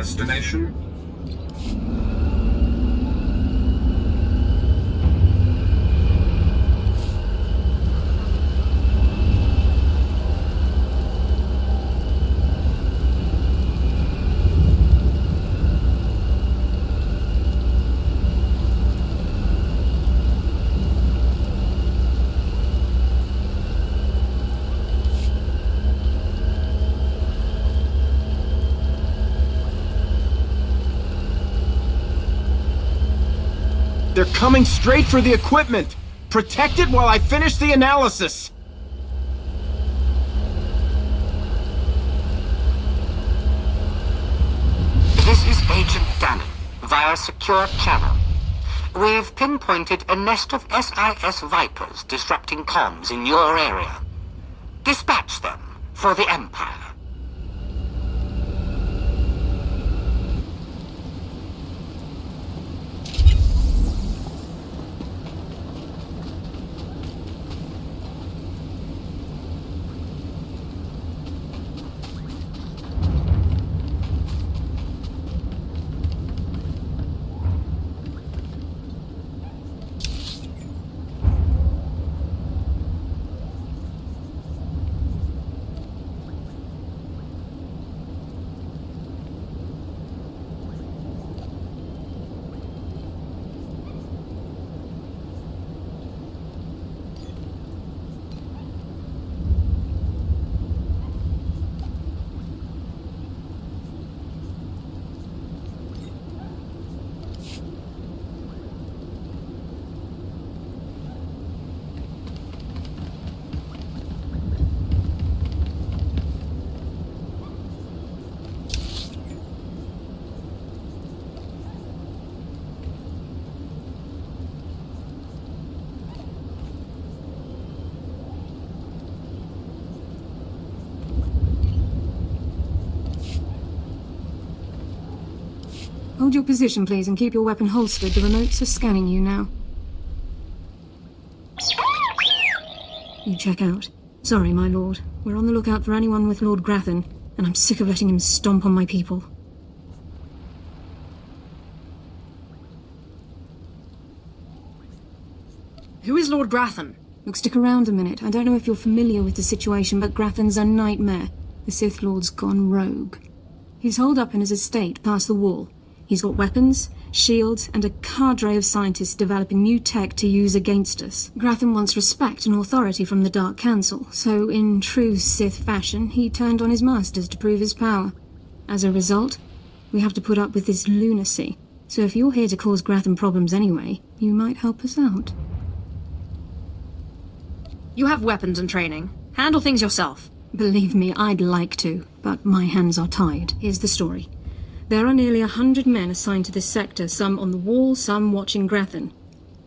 Destination? They're coming straight for the equipment! Protect it while I finish the analysis! This is Agent Gannon, via secure channel. We've pinpointed a nest of SIS Vipers disrupting comms in your area. Dispatch them for the Empire. Hold your position, please, and keep your weapon holstered. The remotes are scanning you now. You check out. Sorry, my lord. We're on the lookout for anyone with Lord Grathan, and I'm sick of letting him stomp on my people. Who is Lord Grathan? Look, stick around a minute. I don't know if you're familiar with the situation, but Grathan's a nightmare. The Sith Lord's gone rogue. He's holed up in his estate past the wall. He's got weapons, shields, and a cadre of scientists developing new tech to use against us. Grathan wants respect and authority from the Dark Council, so in true Sith fashion, he turned on his masters to prove his power. As a result, we have to put up with this lunacy. So if you're here to cause Grathan problems anyway, you might help us out. You have weapons and training. Handle things yourself. Believe me, I'd like to, but my hands are tied. Here's the story. There are nearly 100 men assigned to this sector, some on the wall, some watching Grathan.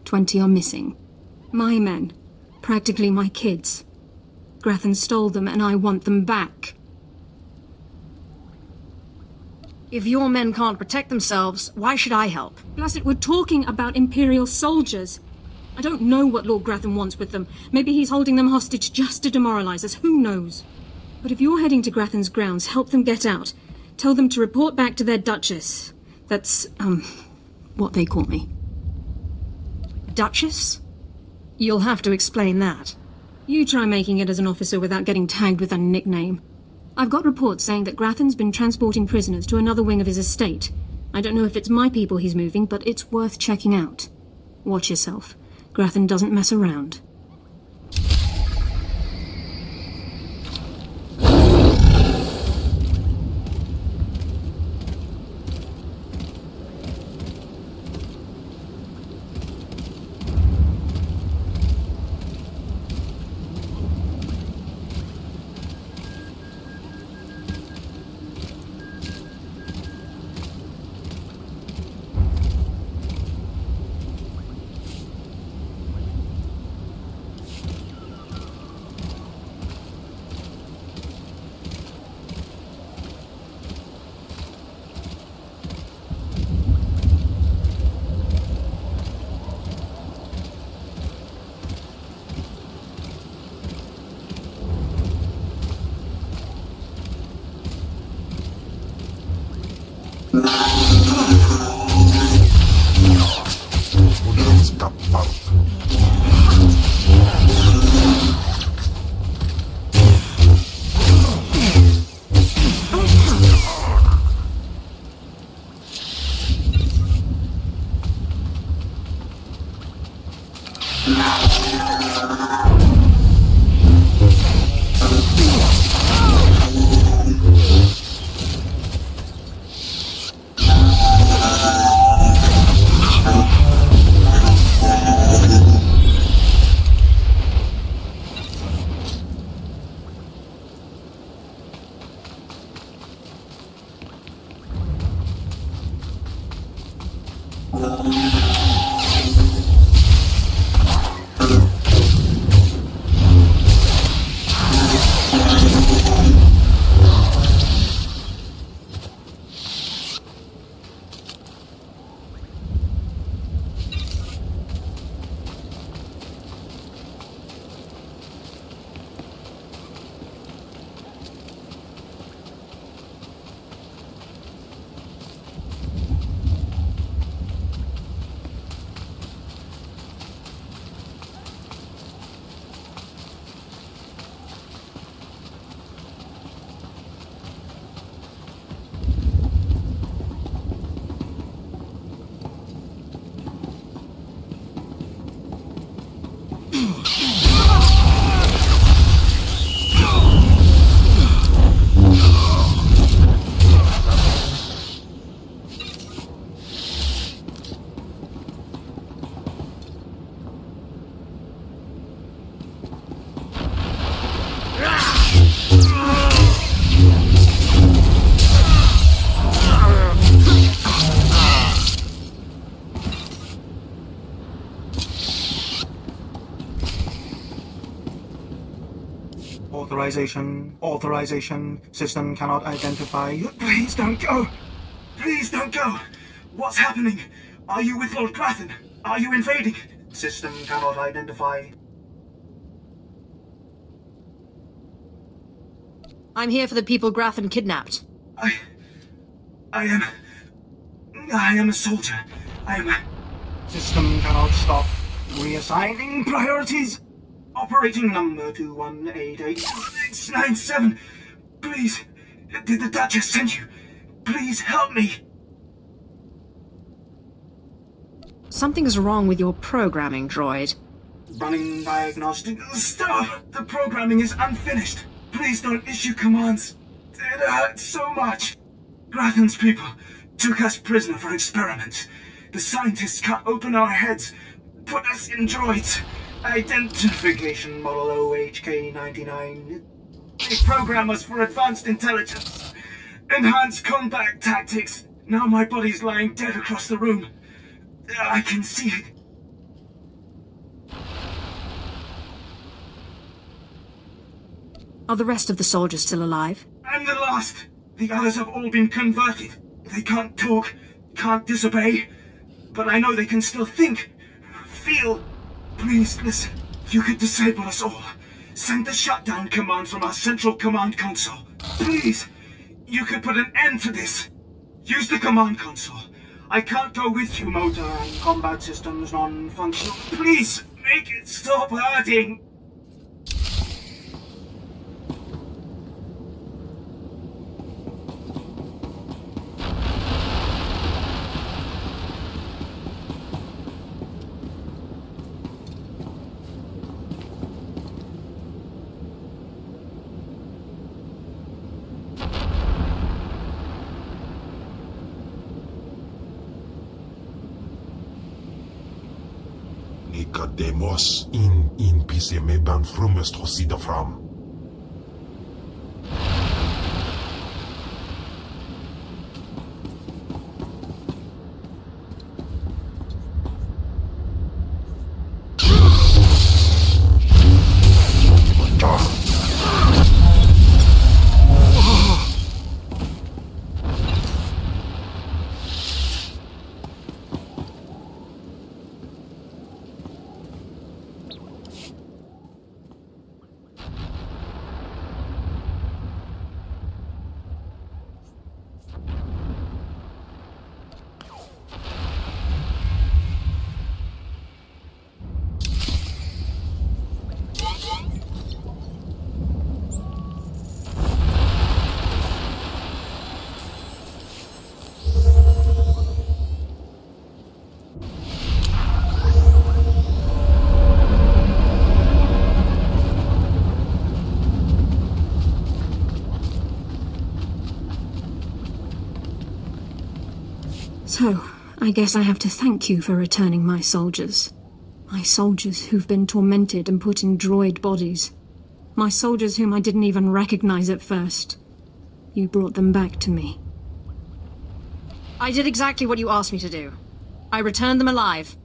20 are missing. My men. Practically my kids. Grathan stole them, and I want them back. If your men can't protect themselves, why should I help? Blessed, we're talking about Imperial soldiers. I don't know what Lord Grathan wants with them. Maybe he's holding them hostage just to demoralize us. Who knows? But if you're heading to Grathan's grounds, help them get out. Tell them to report back to their Duchess. That's, what they call me. Duchess? You'll have to explain that. You try making it as an officer without getting tagged with a nickname. I've got reports saying that Grathan's been transporting prisoners to another wing of his estate. I don't know if it's my people he's moving, but it's worth checking out. Watch yourself. Grathan doesn't mess around. Authorization. System cannot identify. Please don't go! Please don't go! What's happening? Are you with Lord Grathan? Are you invading? System cannot identify. I'm here for the people Grathan kidnapped. I am a soldier. System cannot stop. Reassigning priorities. Operating number 2188-697. Please, did the Duchess send you? Please help me. Something's wrong with your programming, droid. Running diagnostic. Stop! The programming is unfinished. Please don't issue commands. It hurts so much. Grathan's people took us prisoner for experiments. The scientists cut open our heads, put us in droids. Identification model OHK-99. They program us for advanced intelligence. Enhanced combat tactics. Now my body's lying dead across the room. I can see it. Are the rest of the soldiers still alive? I'm the last. The others have all been converted. They can't talk, can't disobey. But I know they can still think, feel. Please listen. You could disable us all. Send the shutdown command from our central command console. Please. You could put an end to this. Use the command console. I can't go with you, motor and combat systems non-functional. Please, make it stop hurting. Nicodemus in PCM ban frumest hosida fram. So, I guess I have to thank you for returning my soldiers. My soldiers who've been tormented and put in droid bodies. My soldiers whom I didn't even recognize at first. You brought them back to me. I did exactly what you asked me to do. I returned them alive.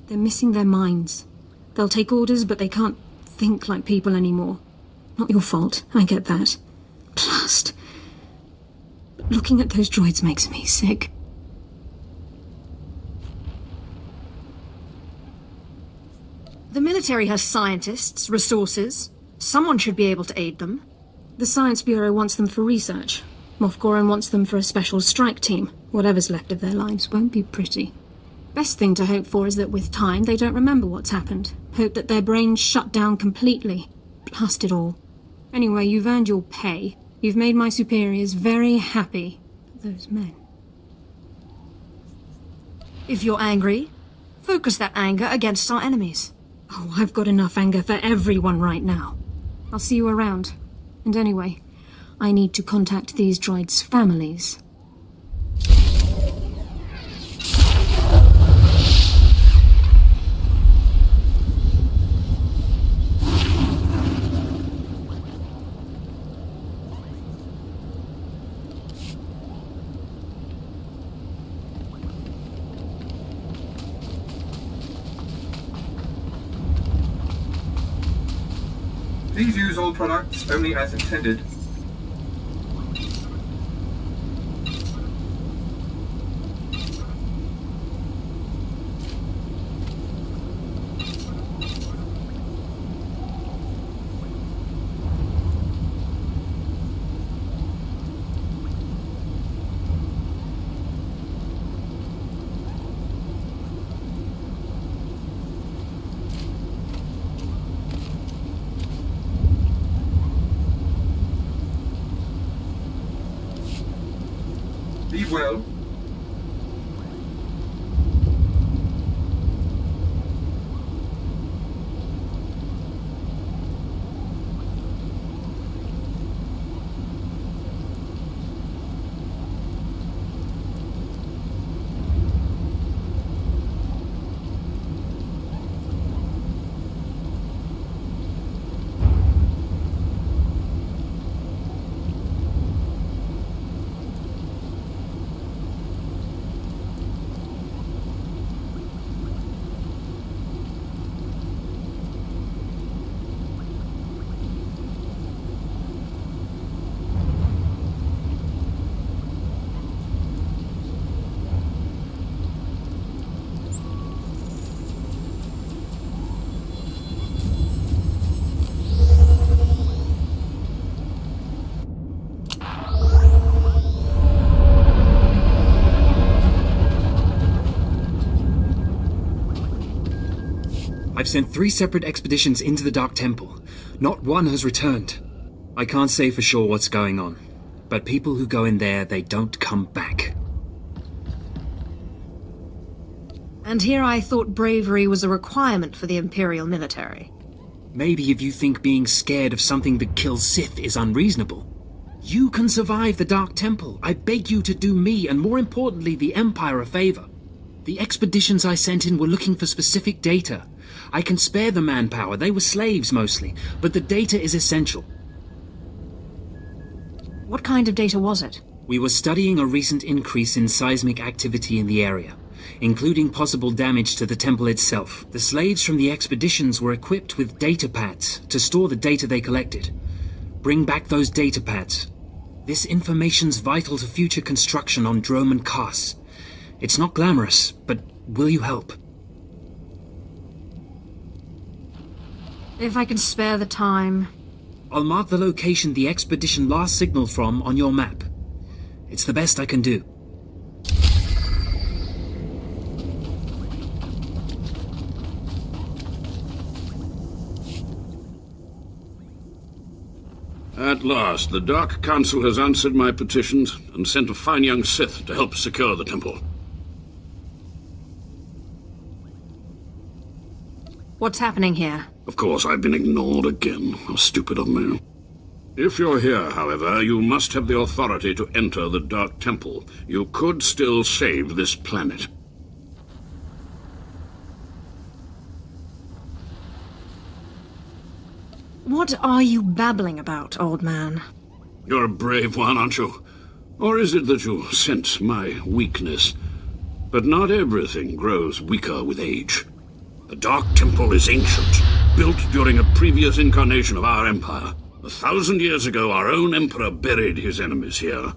They're missing their minds. They'll take orders, but they can't think like people anymore. Not your fault, I get that. Blast. Looking at those droids makes me sick. The military has scientists, resources. Someone should be able to aid them. The Science Bureau wants them for research. Moff Goran wants them for a special strike team. Whatever's left of their lives won't be pretty. Best thing to hope for is that with time they don't remember what's happened. Hope that their brains shut down completely. Blast it all. Anyway, you've earned your pay. You've made my superiors very happy. Those men. If you're angry, focus that anger against our enemies. Oh, I've got enough anger for everyone right now. I'll see you around. And anyway, I need to contact these droids' families. Please use all products only as intended. Be well. I've sent 3 separate expeditions into the Dark Temple. Not one has returned. I can't say for sure what's going on, but people who go in there, they don't come back. And here I thought bravery was a requirement for the Imperial military. Maybe if you think being scared of something that kills Sith is unreasonable. You can survive the Dark Temple. I beg you to do me, and more importantly, the Empire a favor. The expeditions I sent in were looking for specific data. I can spare the manpower, they were slaves mostly, but the data is essential. What kind of data was it? We were studying a recent increase in seismic activity in the area, including possible damage to the temple itself. The slaves from the expeditions were equipped with data pads to store the data they collected. Bring back those data pads. This information's vital to future construction on Dromund and Kaas. It's not glamorous, but will you help? If I can spare the time. I'll mark the location the expedition last signaled from on your map. It's the best I can do. At last, the Dark Council has answered my petitions and sent a fine young Sith to help secure the temple. What's happening here? Of course, I've been ignored again. How stupid of me. If you're here, however, you must have the authority to enter the Dark Temple. You could still save this planet. What are you babbling about, old man? You're a brave one, aren't you? Or is it that you sense my weakness? But not everything grows weaker with age. The Dark Temple is ancient, built during a previous incarnation of our empire. 1,000 years ago, our own emperor buried his enemies here.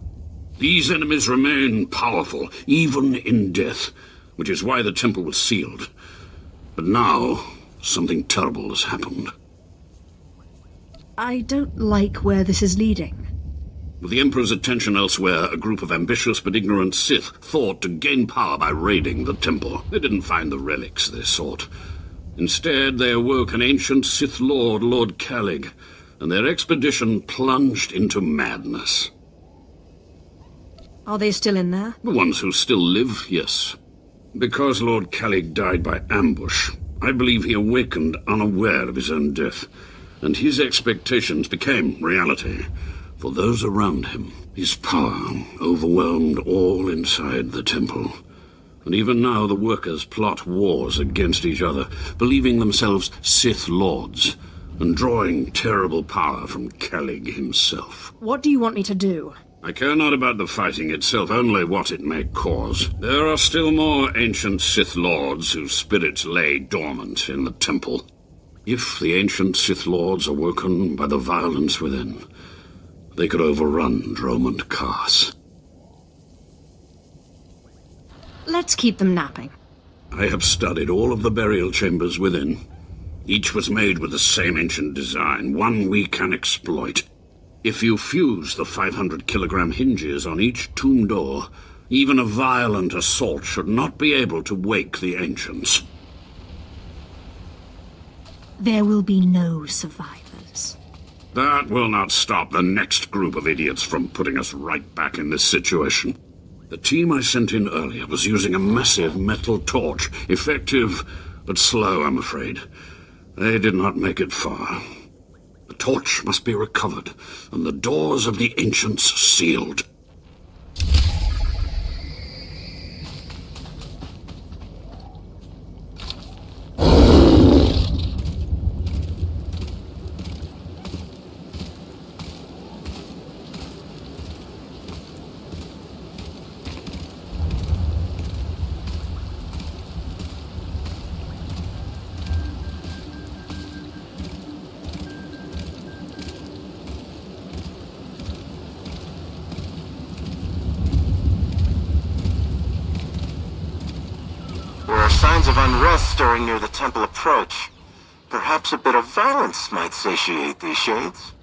These enemies remain powerful, even in death, which is why the temple was sealed. But now, something terrible has happened. I don't like where this is leading. With the Emperor's attention elsewhere, a group of ambitious but ignorant Sith thought to gain power by raiding the temple. They didn't find the relics they sought. Instead, they awoke an ancient Sith Lord, Lord Kalig, and their expedition plunged into madness. Are they still in there? The ones who still live, yes. Because Lord Kalig died by ambush, I believe he awakened unaware of his own death, and his expectations became reality. For those around him, his power overwhelmed all inside the temple. And even now the workers plot wars against each other, believing themselves Sith Lords, and drawing terrible power from Kalig himself. What do you want me to do? I care not about the fighting itself, only what it may cause. There are still more ancient Sith Lords whose spirits lay dormant in the temple. If the ancient Sith Lords are woken by the violence within, they could overrun Dromund Kaas. Let's keep them napping. I have studied all of the burial chambers within. Each was made with the same ancient design, one we can exploit. If you fuse the 500-kilogram hinges on each tomb door, even a violent assault should not be able to wake the ancients. There will be no survivors. That will not stop the next group of idiots from putting us right back in this situation. The team I sent in earlier was using a massive metal torch, effective but slow, I'm afraid. They did not make it far. The torch must be recovered, and the doors of the ancients sealed. Signs of unrest stirring near the temple approach. Perhaps a bit of violence might satiate these shades.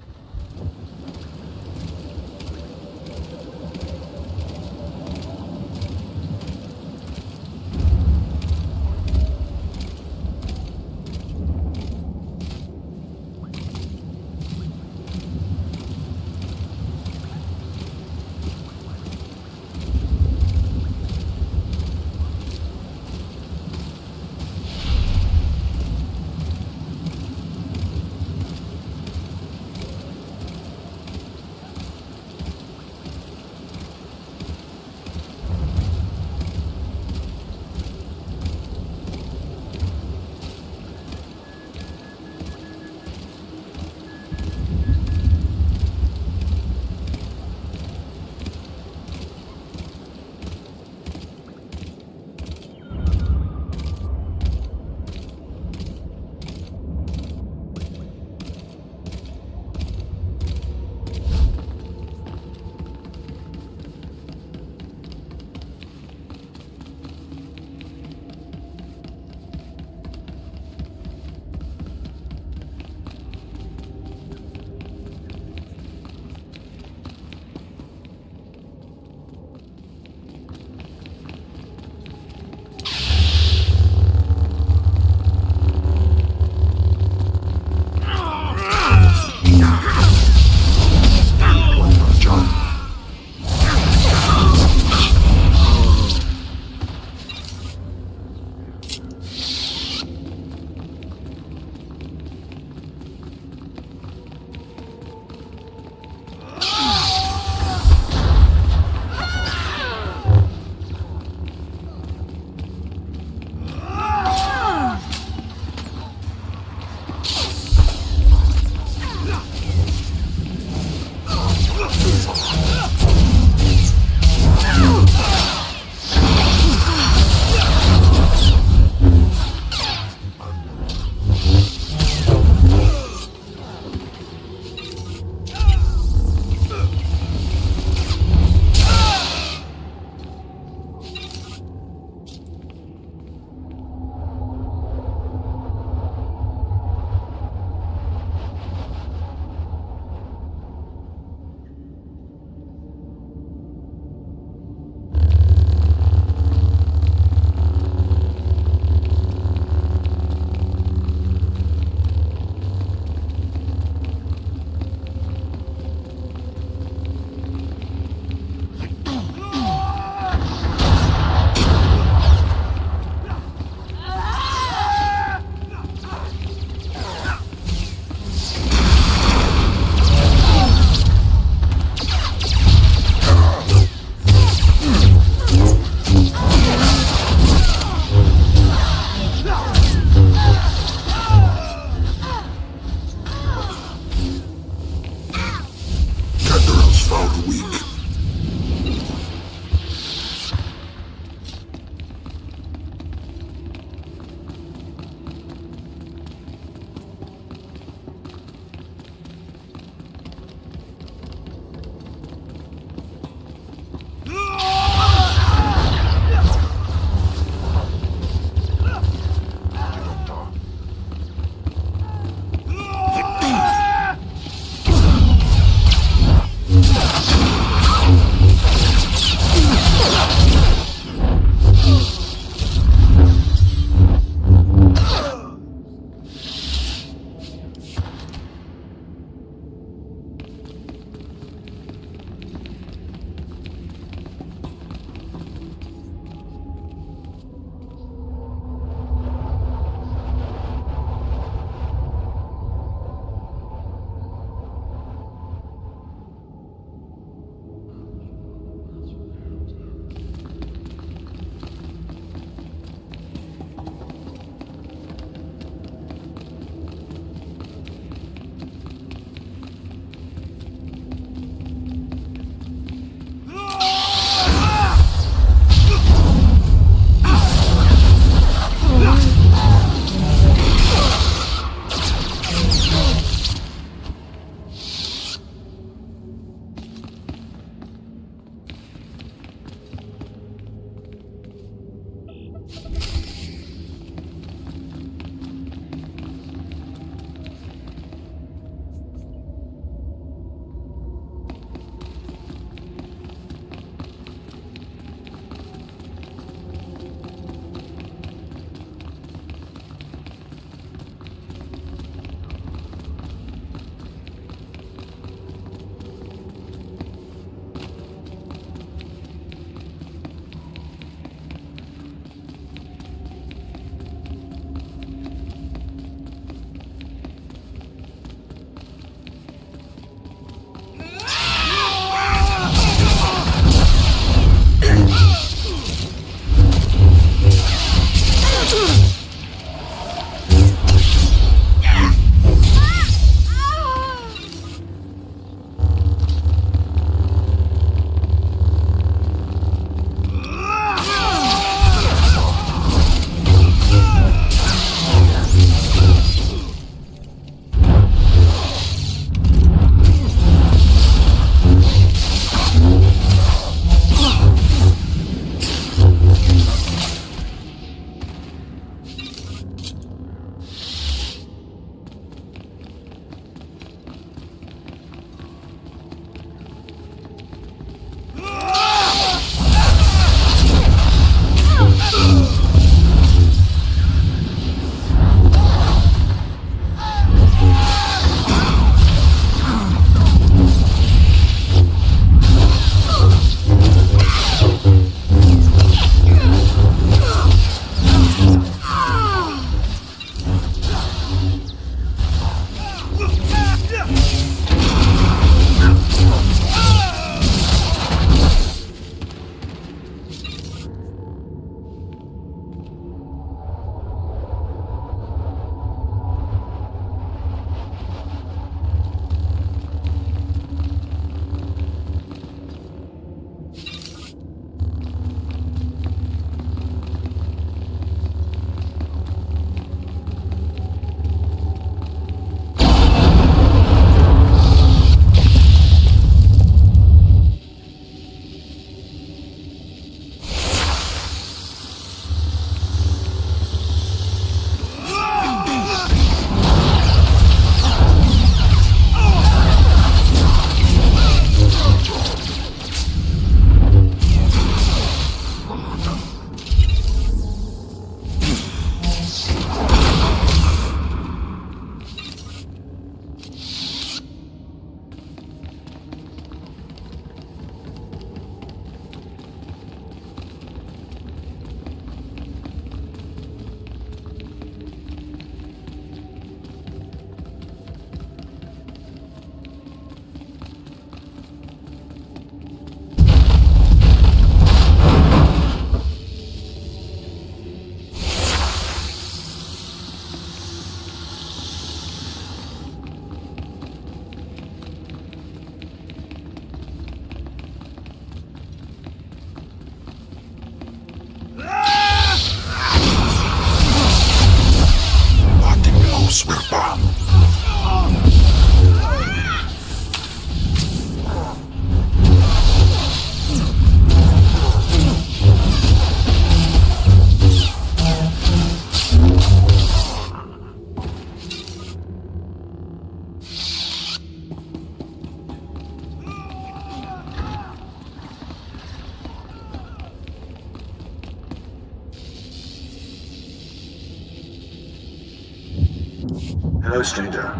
Hello, stranger.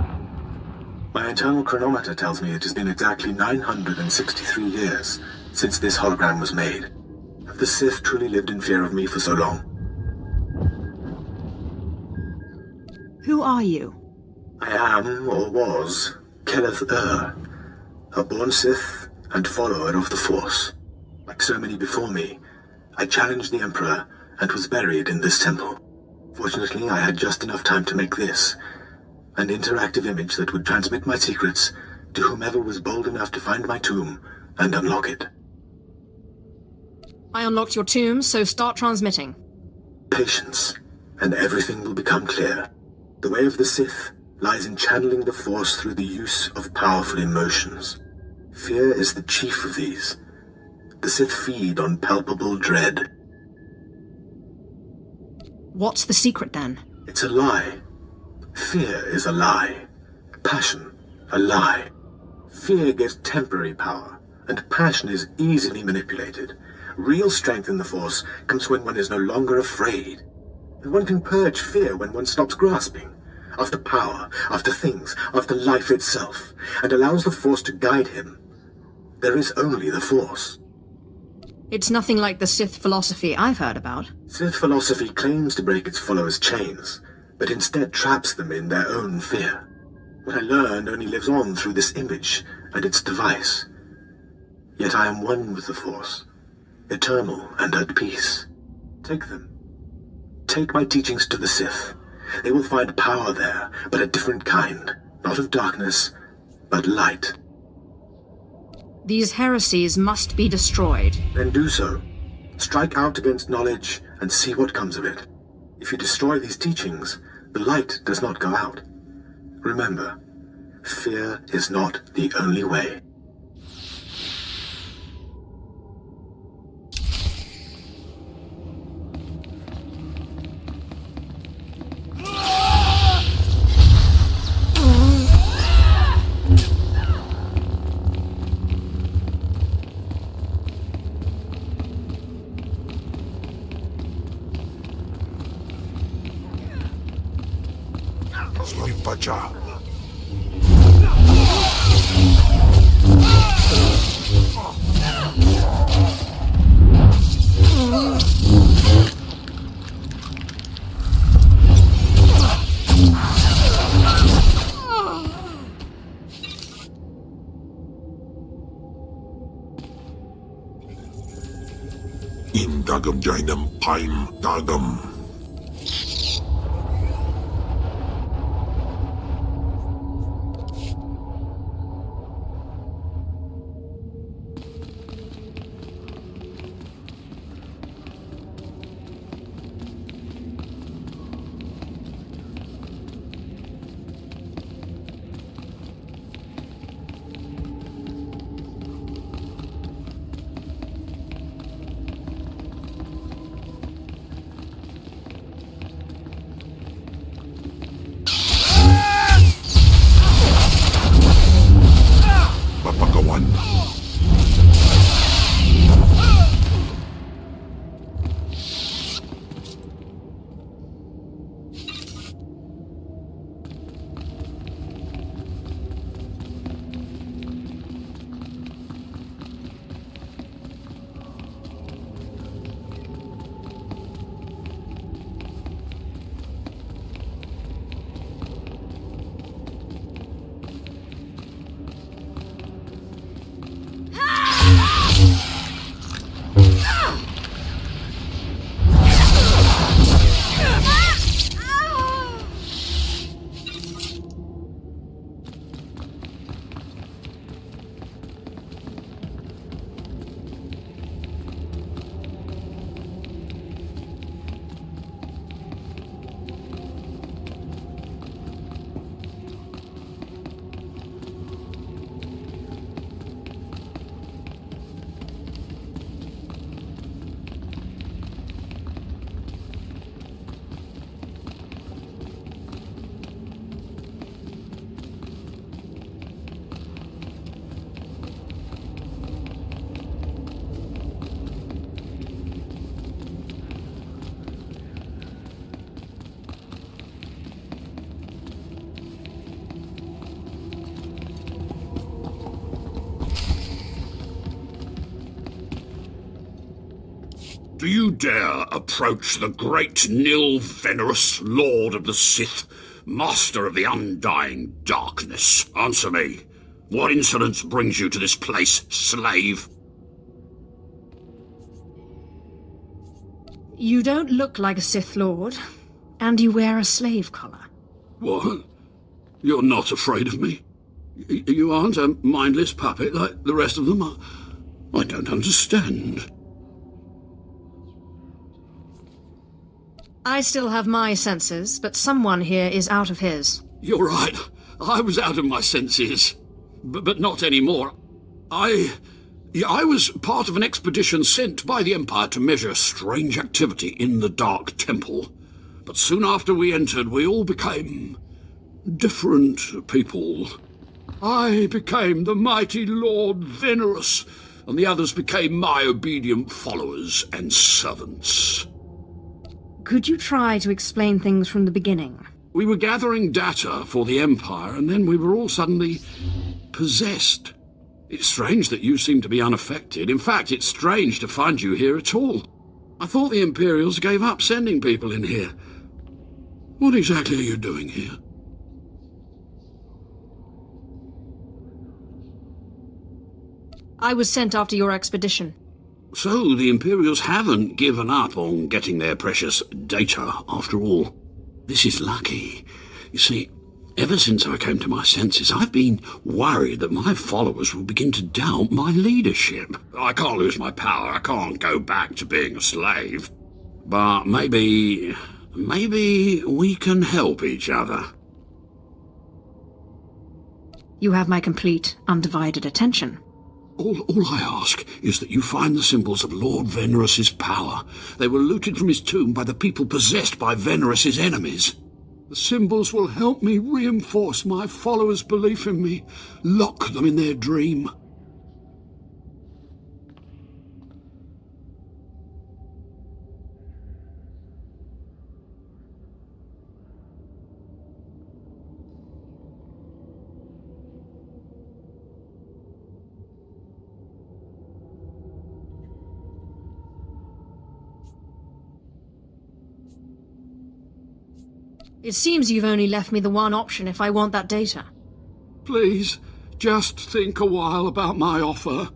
My internal chronometer tells me it has been exactly 963 years since this hologram was made. Have the Sith truly lived in fear of me for so long? Who are you? I am, or was, Keleth a born Sith and follower of the Force. Like so many before me, I challenged the Emperor and was buried in this temple. Fortunately, I had just enough time to make this, an interactive image that would transmit my secrets to whomever was bold enough to find my tomb and unlock it. I unlocked your tomb, so start transmitting. Patience, and everything will become clear. The way of the Sith lies in channeling the Force through the use of powerful emotions. Fear is the chief of these. The Sith feed on palpable dread. What's the secret, then? It's a lie. Fear is a lie. Passion, a lie. Fear gives temporary power, and passion is easily manipulated. Real strength in the Force comes when one is no longer afraid. And one can purge fear when one stops grasping, after power, after things, after life itself, and allows the Force to guide him. There is only the Force. It's nothing like the Sith philosophy I've heard about. Sith philosophy claims to break its followers' chains, but instead traps them in their own fear. What I learned only lives on through this image and its device. Yet I am one with the Force, eternal and at peace. Take them. Take my teachings to the Sith. They will find power there, but a different kind. Not of darkness, but light. These heresies must be destroyed. Then do so. Strike out against knowledge and see what comes of it. If you destroy these teachings, the light does not go out. Remember, fear is not the only way. Pacha. In dagam jainam paim dagam. Do you dare approach the great Nil Venerus, Lord of the Sith, Master of the Undying Darkness? Answer me. What insolence brings you to this place, slave? You don't look like a Sith Lord, and you wear a slave collar. What? You're not afraid of me? You aren't a mindless puppet like the rest of them? I don't understand. I still have my senses, but someone here is out of his. You're right. I was out of my senses. But not anymore. I was part of an expedition sent by the Empire to measure strange activity in the Dark Temple. But soon after we entered, we all became different people. I became the mighty Lord Venerus, and the others became my obedient followers and servants. Could you try to explain things from the beginning? We were gathering data for the Empire, and then we were all suddenly possessed. It's strange that you seem to be unaffected. In fact, it's strange to find you here at all. I thought the Imperials gave up sending people in here. What exactly are you doing here? I was sent after your expedition. So the Imperials haven't given up on getting their precious data, after all. This is lucky. You see, ever since I came to my senses, I've been worried that my followers will begin to doubt my leadership. I can't lose my power. I can't go back to being a slave. But maybe we can help each other. You have my complete, undivided attention. All I ask is that you find the symbols of Lord Venerus's power. They were looted from his tomb by the people possessed by Venerus's enemies. The symbols will help me reinforce my followers' belief in me, lock them in their dream. It seems you've only left me the one option if I want that data. Please, just think a while about my offer.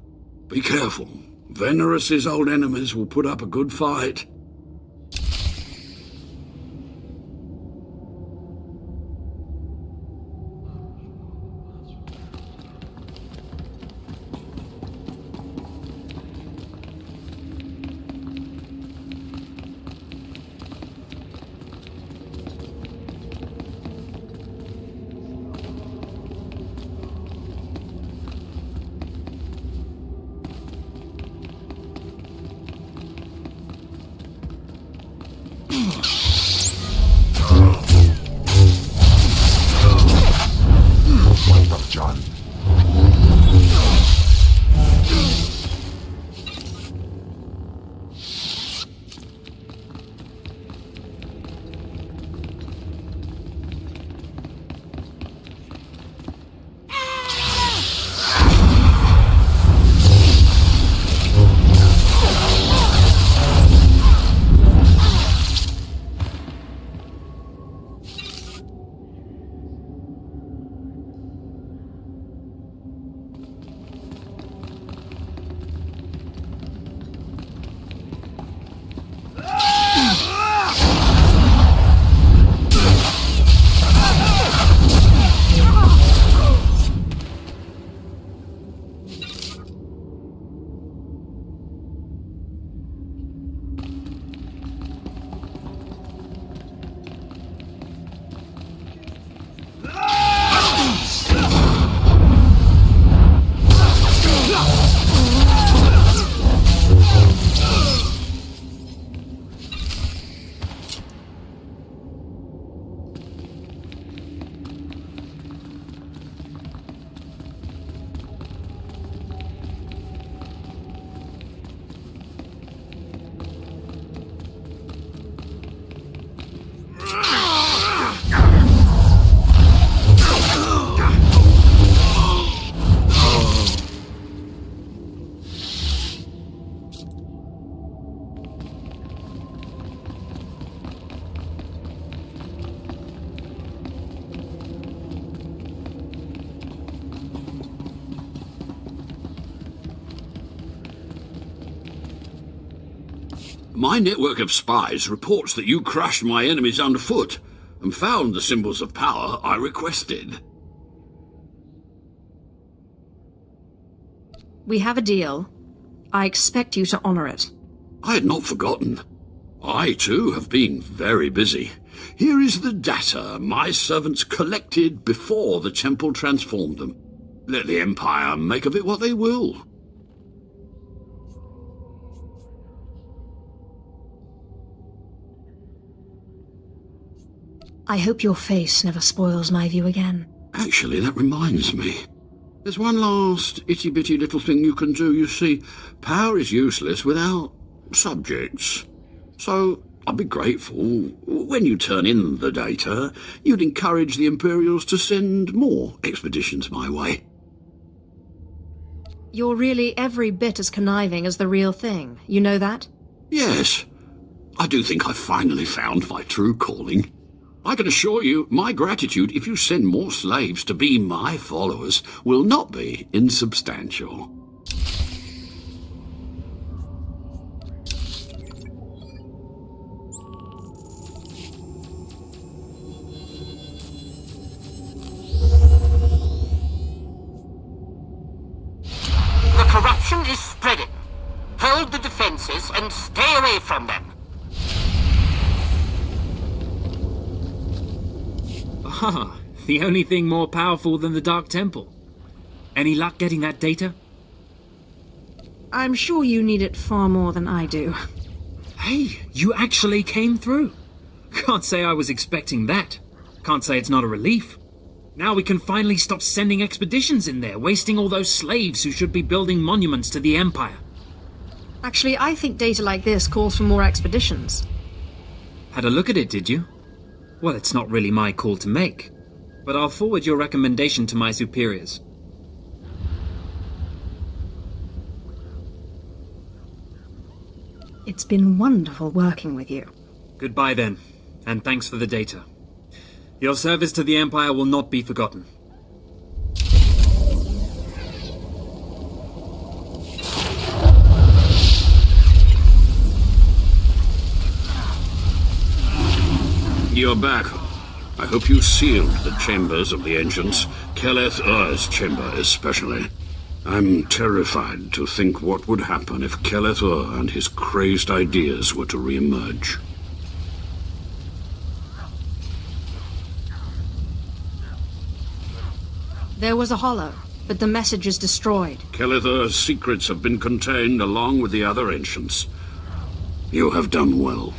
Be careful. Venerus's old enemies will put up a good fight. My network of spies reports that you crushed my enemies underfoot and found the symbols of power I requested. We have a deal. I expect you to honor it. I had not forgotten. I, too, have been very busy. Here is the data my servants collected before the temple transformed them. Let the Empire make of it what they will. I hope your face never spoils my view again. Actually, that reminds me. There's one last itty-bitty little thing you can do. You see, power is useless without subjects. So, I'd be grateful, when you turn in the data, you'd encourage the Imperials to send more expeditions my way. You're really every bit as conniving as the real thing. You know that? Yes. I do think I've finally found my true calling. I can assure you, my gratitude if you send more slaves to be my followers will not be insubstantial. The corruption is spreading. Hold the defenses and stay away from them. Ah, the only thing more powerful than the Dark Temple. Any luck getting that data? I'm sure you need it far more than I do. Hey, you actually came through. Can't say I was expecting that. Can't say it's not a relief. Now we can finally stop sending expeditions in there, wasting all those slaves who should be building monuments to the Empire. Actually, I think data like this calls for more expeditions. Had a look at it, did you? Well, it's not really my call to make, but I'll forward your recommendation to my superiors. It's been wonderful working with you. Goodbye then, and thanks for the data. Your service to the Empire will not be forgotten. You're back. I hope you sealed the chambers of the ancients, Keleth Ur's chamber especially. I'm terrified to think what would happen if Keleth Ur and his crazed ideas were to re-emerge. There was a hollow, but the message is destroyed. Keleth Ur's secrets have been contained along with the other ancients. You have done well.